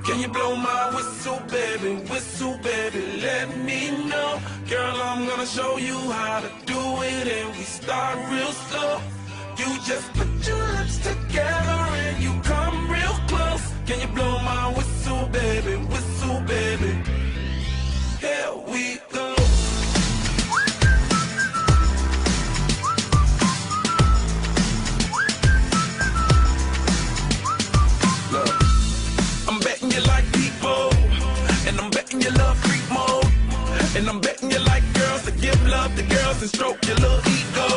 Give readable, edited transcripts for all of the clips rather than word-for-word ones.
Can you blow my whistle, baby, let me know. Girl, I'm gonna show you how to do it, and we start real slow. You just put your lips together and you come real close. Can you blow my whistle, baby, here we go. I'm betting you like people, and I'm betting you love freak mode, and I'm betting you like girls to give love to girls and stroke your little ego.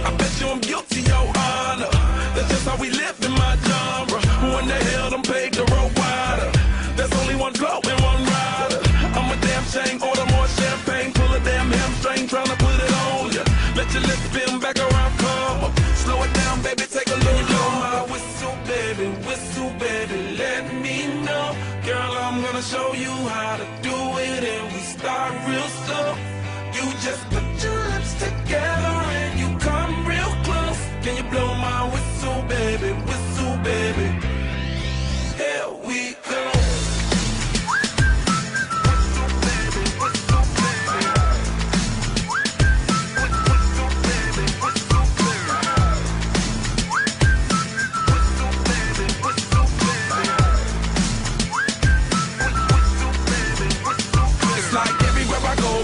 I bet you I'm guilty, your honor. That's just how we live in my genre. Who in the hell done paved the road wider? There's only one flow and one rider. I'm a damn shame, order more champagne, pull a damn hamstring, tryna put it on ya. Let your lips spin back around, come up. Slow it down, baby, take a look. Blow my whistle, baby, let me know. Girl, I'm gonna show you how to do it, and we start real slow. You just put your lips together and you come real close. Can you blow my whistle, baby, here we go.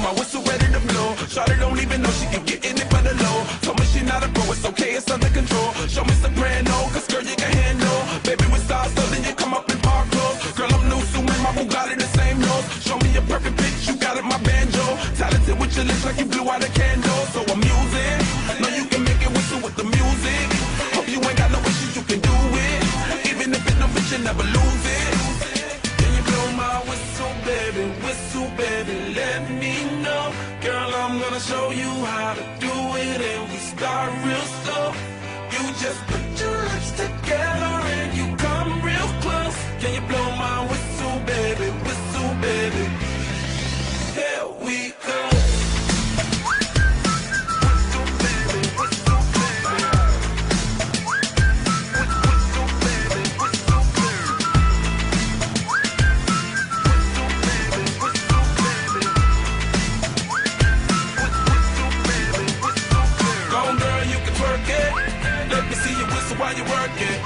My whistle ready to blow. Shawty don't even know she can get in it for the low. Told me she not a pro, it's okay, it's under control. Show me soprano, cause girl you can handle. Baby with stars, so then you come up in park clothes. Girl I'm new, so my Bugatti the same nose. Show me a perfect pitch, you got it, my banjo. Talented with your lips like you blew out a candle. So I'm using, know you can make it whistle with the music. Hope you ain't got no issues, you can do it. Even if it's no bitch, you never lose it. Can you blow my whistle, baby, let me know. Girl, I'm gonna show you how to do it, and we start real slow. You just put your lips together and you come real close. Can you blow my whistle, baby, here we go. While you work it,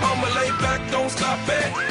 I'ma lay back, don't stop it.